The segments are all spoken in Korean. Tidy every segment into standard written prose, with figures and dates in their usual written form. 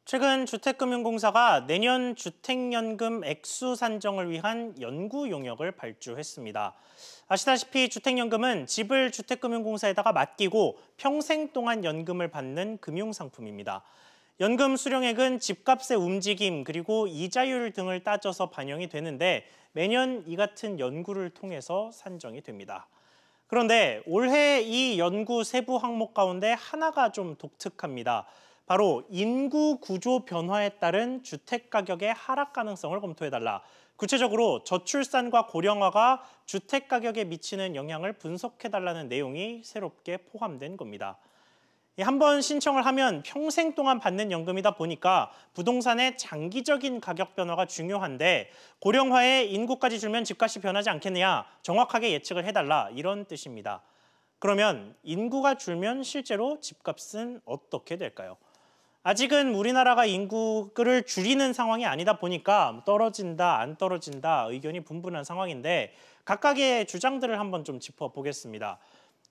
최근 주택금융공사가 내년 주택연금 액수 산정을 위한 연구 용역을 발주했습니다. 아시다시피 주택연금은 집을 주택금융공사에다가 맡기고 평생 동안 연금을 받는 금융상품입니다. 연금 수령액은 집값의 움직임 그리고 이자율 등을 따져서 반영이 되는데 매년 이 같은 연구를 통해서 산정이 됩니다. 그런데 올해 이 연구 세부 항목 가운데 하나가 좀 독특합니다. 바로 인구 구조 변화에 따른 주택 가격의 하락 가능성을 검토해달라. 구체적으로 저출산과 고령화가 주택 가격에 미치는 영향을 분석해달라는 내용이 새롭게 포함된 겁니다. 한번 신청을 하면 평생 동안 받는 연금이다 보니까 부동산의 장기적인 가격 변화가 중요한데 고령화에 인구까지 줄면 집값이 변하지 않겠느냐, 정확하게 예측을 해달라 이런 뜻입니다. 그러면 인구가 줄면 실제로 집값은 어떻게 될까요? 아직은 우리나라가 인구를 줄이는 상황이 아니다 보니까 떨어진다, 안 떨어진다 의견이 분분한 상황인데 각각의 주장들을 한번 좀 짚어보겠습니다.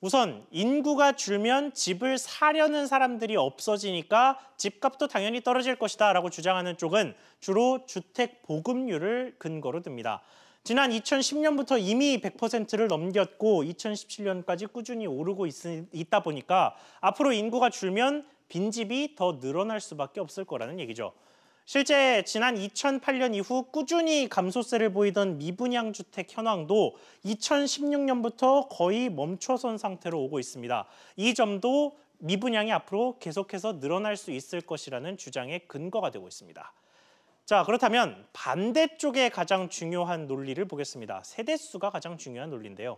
우선 인구가 줄면 집을 사려는 사람들이 없어지니까 집값도 당연히 떨어질 것이다 라고 주장하는 쪽은 주로 주택 보급률을 근거로 듭니다. 지난 2010년부터 이미 100%를 넘겼고 2017년까지 꾸준히 오르고 있다 보니까 앞으로 인구가 줄면 빈집이 더 늘어날 수밖에 없을 거라는 얘기죠. 실제 지난 2008년 이후 꾸준히 감소세를 보이던 미분양 주택 현황도 2016년부터 거의 멈춰선 상태로 오고 있습니다. 이 점도 미분양이 앞으로 계속해서 늘어날 수 있을 것이라는 주장의 근거가 되고 있습니다. 자, 그렇다면 반대쪽의 가장 중요한 논리를 보겠습니다. 세대수가 가장 중요한 논리인데요.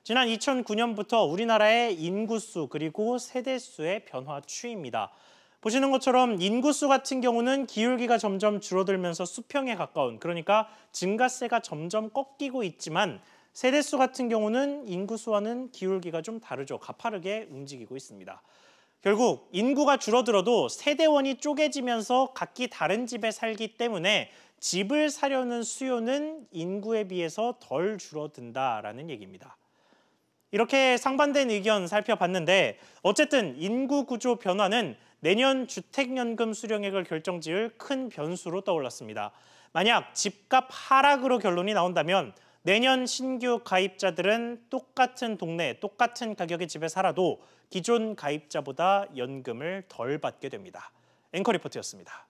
지난 2009년부터 우리나라의 인구수 그리고 세대수의 변화 추이입니다. 보시는 것처럼 인구수 같은 경우는 기울기가 점점 줄어들면서 수평에 가까운, 그러니까 증가세가 점점 꺾이고 있지만 세대수 같은 경우는 인구수와는 기울기가 좀 다르죠. 가파르게 움직이고 있습니다. 결국 인구가 줄어들어도 세대원이 쪼개지면서 각기 다른 집에 살기 때문에 집을 사려는 수요는 인구에 비해서 덜 줄어든다라는 얘기입니다. 이렇게 상반된 의견 살펴봤는데 어쨌든 인구 구조 변화는 내년 주택연금 수령액을 결정지을 큰 변수로 떠올랐습니다. 만약 집값 하락으로 결론이 나온다면 내년 신규 가입자들은 똑같은 동네, 똑같은 가격의 집에 살아도 기존 가입자보다 연금을 덜 받게 됩니다. 앵커 리포트였습니다.